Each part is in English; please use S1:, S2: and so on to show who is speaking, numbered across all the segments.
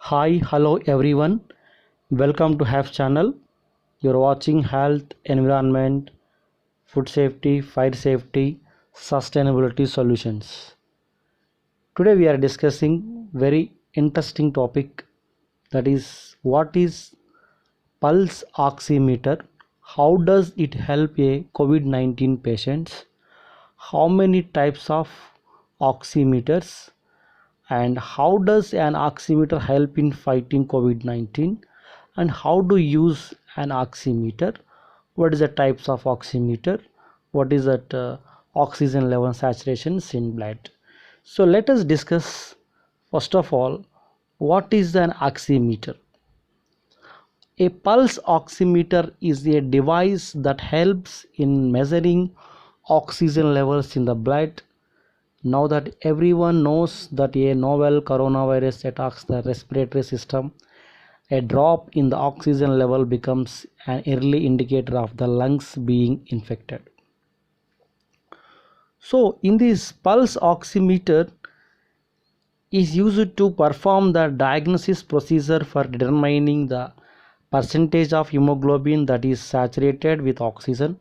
S1: Hi, hello everyone. Welcome to Have channel. You're watching health, environment, food safety, fire safety, sustainability solutions. Today we are discussing very interesting topic, that is what is pulse oximeter, how does it help a COVID-19 patients, how many types of oximeters, and how does an oximeter help in fighting COVID-19, and how to use an oximeter, what is the types of oximeter, what is that oxygen level saturations in blood. So let us discuss first of all what is an oximeter. A pulse oximeter is a device that helps in measuring oxygen levels in the blood. Now that everyone knows that a novel coronavirus attacks the respiratory system, a drop in the oxygen level becomes an early indicator of the lungs being infected. So, in this pulse oximeter is used to perform the diagnosis procedure for determining the percentage of hemoglobin that is saturated with oxygen.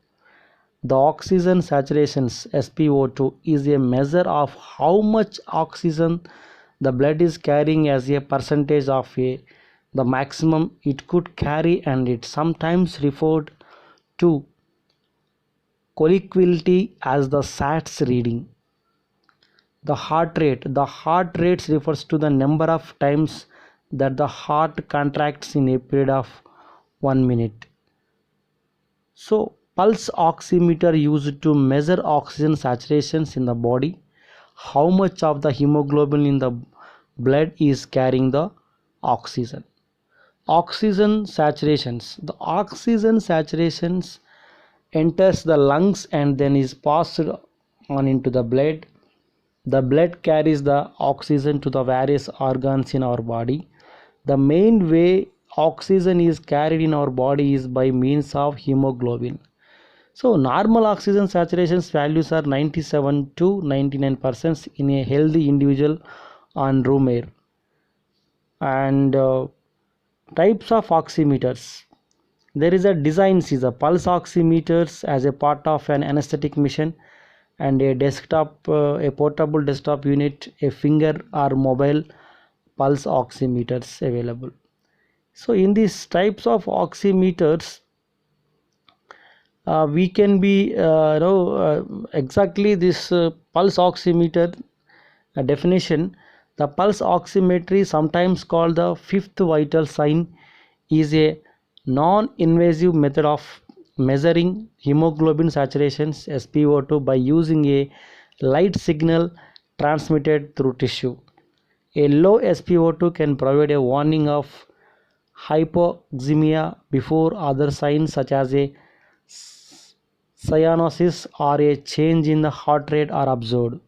S1: The oxygen saturation SpO2 is a measure of how much oxygen the blood is carrying as a percentage of the maximum it could carry, and it sometimes referred to colloquially as the SATS reading. The heart rate refers to the number of times that the heart contracts in a period of 1 minute. So, pulse oximeter used to measure oxygen saturations in the body, how much of the hemoglobin in the blood is carrying the oxygen. Oxygen saturations. The oxygen saturations enters the lungs and then is passed on into the blood. The blood carries the oxygen to the various organs in our body. The main way oxygen is carried in our body is by means of hemoglobin. So normal oxygen saturation values are 97 to 99% in a healthy individual on room air. And types of oximeters. There is a design is a pulse oximeters as a part of an anesthetic machine, and a portable desktop unit, a finger or mobile pulse oximeters available. So in these types of oximeters, we can be exactly this pulse oximeter definition. The pulse oximetry, sometimes called the fifth vital sign, is a non-invasive method of measuring hemoglobin saturations SpO2 by using a light signal transmitted through tissue. A low SpO2 can provide a warning of hypoxemia before other signs such as a cyanosis or a change in the heart rate are observed.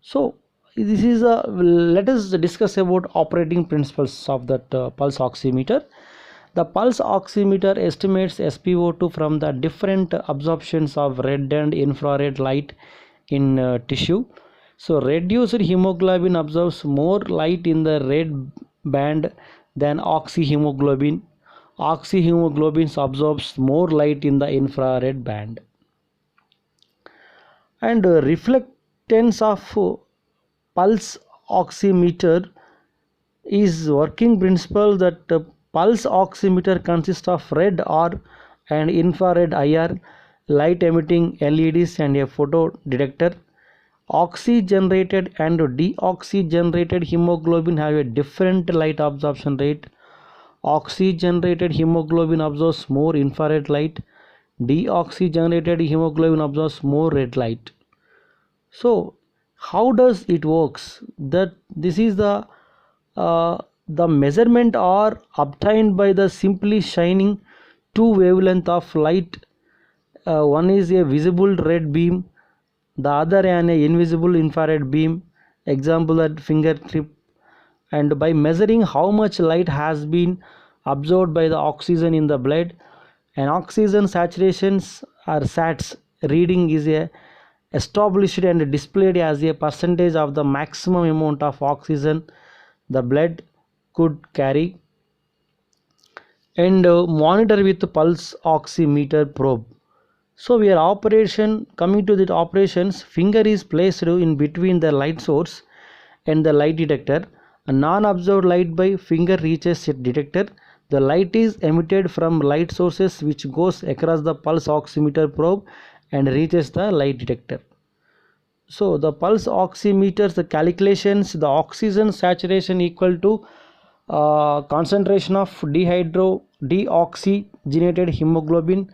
S1: So this is a let us discuss about operating principles of that pulse oximeter. The pulse oximeter estimates SpO2 from the different absorptions of red and infrared light in tissue. So reduced hemoglobin absorbs more light in the red band than oxyhemoglobin. Oxyhemoglobin absorbs more light in the infrared band. And reflectance of pulse oximeter is working principle that pulse oximeter consists of red or and infrared IR light emitting LEDs and a photo detector. Oxygenated and deoxygenated hemoglobin have a different light absorption rate. Oxygenated hemoglobin absorbs more infrared light. Deoxygenated hemoglobin absorbs more red light. So how does it works? That this is the measurement are obtained by the simply shining two wavelength of light. One is a visible red beam, the other an invisible infrared beam, example at fingertip. And by measuring how much light has been absorbed by the oxygen in the blood, an oxygen saturations or SATs reading is a established and displayed as a percentage of the maximum amount of oxygen the blood could carry, and monitor with pulse oximeter probe. So we are operation coming to the operations. Finger is placed in between the light source and the light detector. A non-observed light by finger reaches its detector. The light is emitted from light sources which goes across the pulse oximeter probe and reaches the light detector. So the pulse oximeters, the calculations, the oxygen saturation equal to concentration of deoxygenated hemoglobin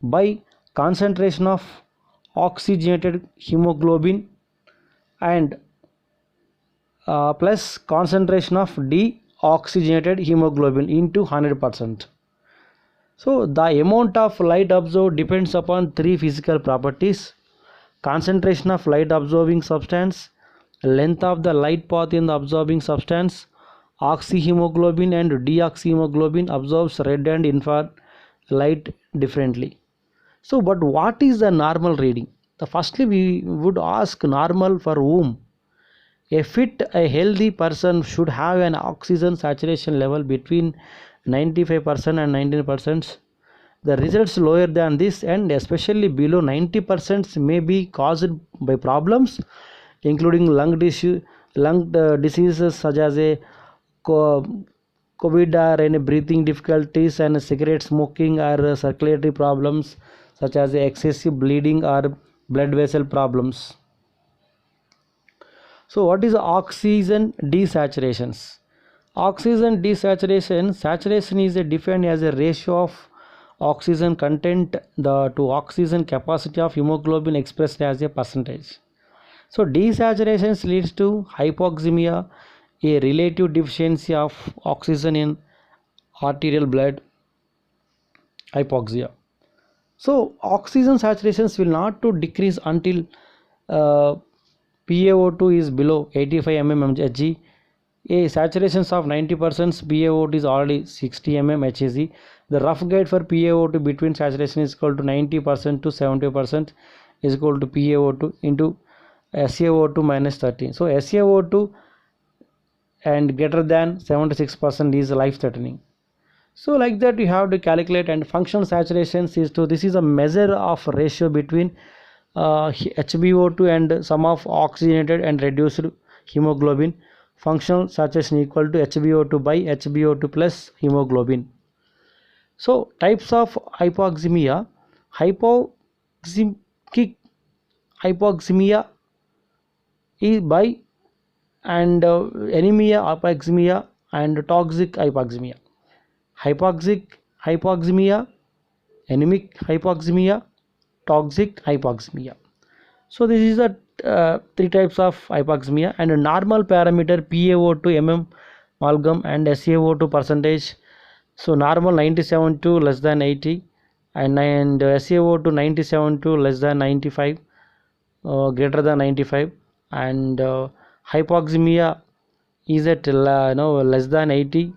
S1: by concentration of oxygenated hemoglobin, and plus concentration of deoxygenated hemoglobin into 100%. So the amount of light absorbed depends upon three physical properties: concentration of light absorbing substance, length of the light path in the absorbing substance. Oxyhemoglobin and deoxyhemoglobin absorbs red and infrared light differently. So, but what is the normal reading? The firstly we would ask normal for whom? A fit, a healthy person should have an oxygen saturation level between 95% and 19%. The results lower than this and especially below 90% may be caused by problems including lung diseases such as a COVID or any breathing difficulties, and cigarette smoking, or circulatory problems such as excessive bleeding or blood vessel problems. So what is oxygen desaturations? Oxygen desaturation, saturation is defined as a ratio of oxygen content to oxygen capacity of hemoglobin expressed as a percentage. So desaturation leads to hypoxemia, a relative deficiency of oxygen in arterial blood, hypoxia. So oxygen saturations will not to decrease until uh, PaO2 is below 85 mmHg. A saturations of 90%, PaO2 is already 60 mmHg. The rough guide for PaO2 between saturation is equal to 90% to 70% is equal to PaO2 into SaO2 minus 13. So SaO2 and greater than 76% is life threatening. So like that you have to calculate, and functional saturations is to, this is a measure of ratio between HbO2 and sum of oxygenated and reduced hemoglobin. Functional saturation equal to HbO2 by HbO2 plus hemoglobin. So types of hypoxemia: hypoxemic hypoxemia is by, and anemia hypoxemia, and toxic hypoxemia. Hypoxic hypoxemia, anemic hypoxemia, toxic hypoxemia. So this is the three types of hypoxemia. And a normal parameter PaO2 mm amalgam and SaO2 percentage. So normal 97 to less than 80, and SaO2 97 to less than 95, greater than 95, and hypoxemia is at less than 80,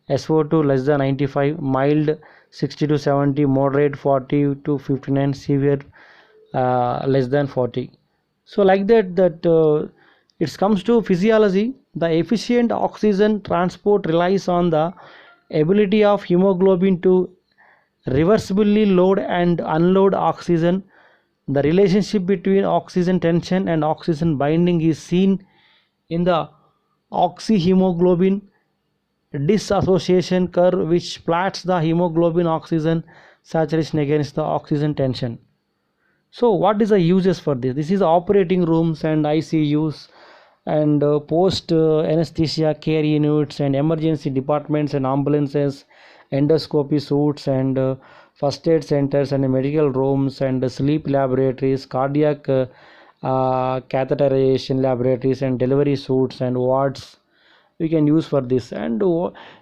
S1: SO2 less than 95, mild 60 to 70, moderate 40 to 59, severe less than 40. So like that it comes to physiology. The efficient oxygen transport relies on the ability of hemoglobin to reversibly load and unload oxygen. The relationship between oxygen tension and oxygen binding is seen in the oxyhemoglobin dissociation curve, which plots the hemoglobin oxygen saturation against the oxygen tension. So what is the uses for this? This is operating rooms and ICUs, and post anesthesia care units, and emergency departments and ambulances, endoscopy suites, and first aid centers, and medical rooms, and sleep laboratories, cardiac catheterization laboratories, and delivery suites and wards we can use for this. And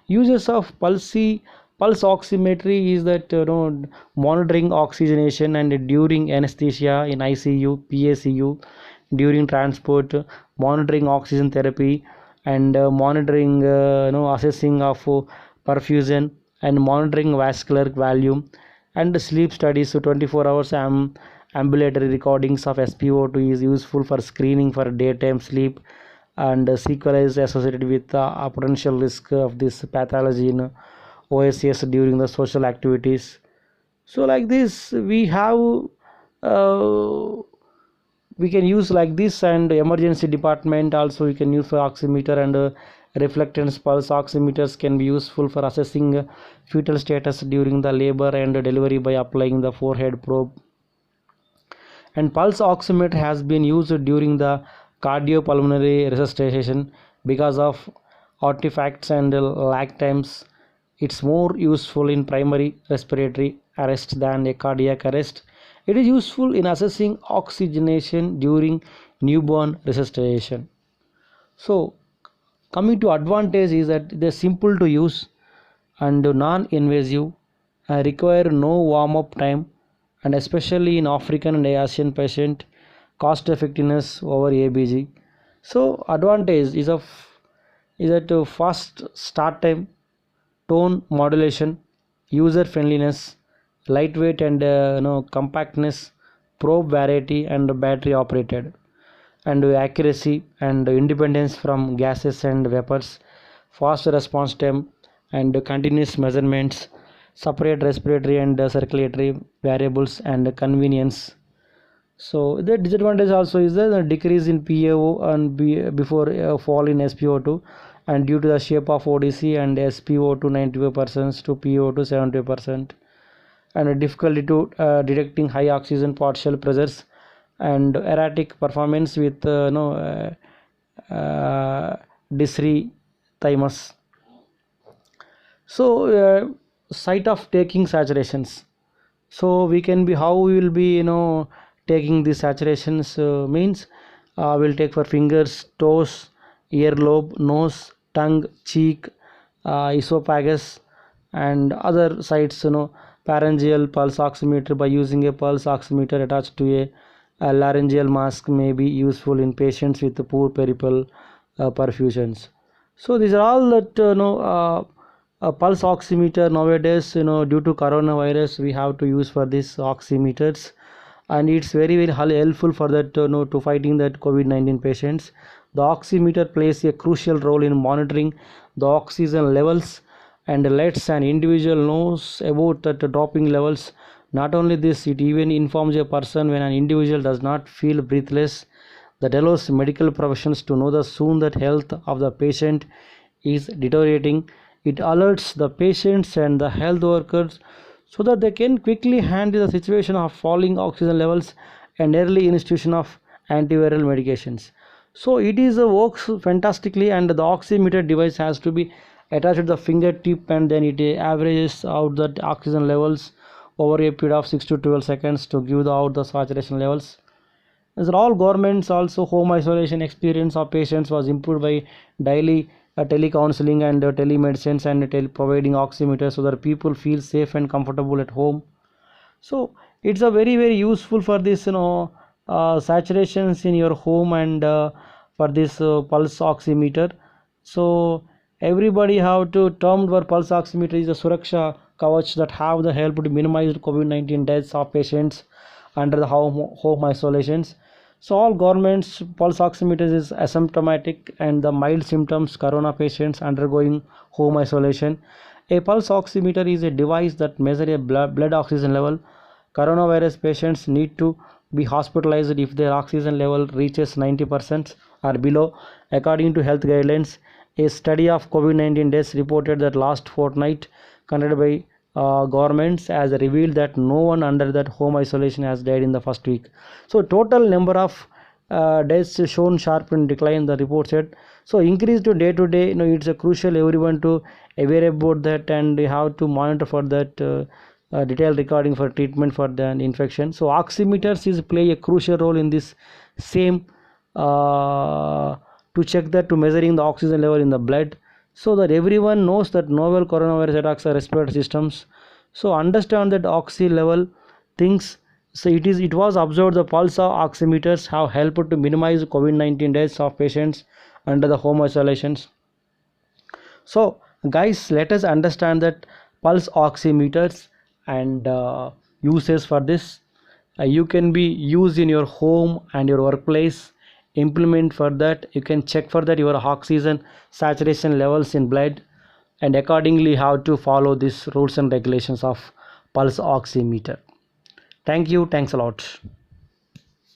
S1: uses of pulse oximetry is that monitoring oxygenation and during anesthesia in ICU, PACU, during transport, monitoring oxygen therapy, and monitoring assessing of perfusion, and monitoring vascular volume, and sleep studies. So 24 hours ambulatory recordings of SpO2 is useful for screening for daytime sleep and sequelae is associated with a potential risk of this pathology in OSS during the social activities. So like this uh, we can use like this, and emergency department also we can use for oximeter, and reflectance pulse oximeters can be useful for assessing fetal status during the labor and delivery by applying the forehead probe. And pulse oximeter has been used during the cardiopulmonary resuscitation because of artifacts and lag times. It's more useful in primary respiratory arrest than a cardiac arrest. It is useful in assessing oxygenation during newborn resuscitation. So coming to advantage is that they're simple to use and non-invasive, require no warm-up time, and especially in African and Asian patient, cost effectiveness over ABG. So advantage is that fast start time, tone modulation, user friendliness, lightweight and compactness, probe variety and battery operated, and accuracy and independence from gases and vapors, fast response time and continuous measurements, separate respiratory and circulatory variables and convenience. So the disadvantage also is the decrease in PaO and before fall in SpO2, and due to the shape of ODC and SpO2 95% to PO2 70%, and difficulty to detecting high oxygen partial pressures, and erratic performance with dysrhythmus. So site of taking saturations, so we can be how we will be taking these saturations means we'll take for fingers, toes, earlobe, nose, tongue, cheek, esophagus, and other sites, pharyngeal pulse oximeter. By using a pulse oximeter attached to a laryngeal mask may be useful in patients with poor peripheral perfusions. So these are all that a pulse oximeter nowadays, due to coronavirus we have to use for these oximeters, and it's very helpful for that to fighting that COVID-19 patients. The oximeter plays a crucial role in monitoring the oxygen levels and lets an individual knows about that dropping levels. Not only this, it even informs a person when an individual does not feel breathless, that allows medical professionals to know the soon that health of the patient is deteriorating. It alerts the patients and the health workers so that they can quickly handle the situation of falling oxygen levels and early institution of antiviral medications. So it is works fantastically, and the oximeter device has to be attached to the fingertip, and then it averages out the oxygen levels over a period of 6 to 12 seconds to give out the saturation levels. As all governments also, home isolation experience of patients was improved by daily telecounseling and telemedicines and providing oximeters so that people feel safe and comfortable at home. So it's a very useful for this saturations in your home, and for this pulse oximeter. So everybody have to termed for pulse oximeter is a Suraksha Kavach that have the help to minimize COVID-19 deaths of patients under the home isolations. So all governments pulse oximeters is asymptomatic and the mild symptoms corona patients undergoing home isolation. A pulse oximeter is a device that measures a blood oxygen level. Coronavirus patients need to be hospitalized if their oxygen level reaches 90% or below, according to health guidelines. A study of COVID-19 deaths reported that last fortnight conducted by governments has revealed that no one under that home isolation has died in the first week. So total number of deaths shown sharp in decline, the report said. So increase to day, it's a crucial everyone to aware about that, and you have to monitor for that detailed recording for treatment for the infection. So oximeters is play a crucial role in this same to check that, to measuring the oxygen level in the blood, so that everyone knows that novel coronavirus attacks the respiratory systems. So understand that oxy level things. So it was observed the pulse oximeters have helped to minimize COVID-19 deaths of patients under the home isolations. So guys, let us understand that pulse oximeters and uses for this. You can be used in your home and your workplace, implement for that. You can check for that your oxygen saturation levels in blood, and accordingly how to follow these rules and regulations of pulse oximeter. Thank you. Thanks a lot.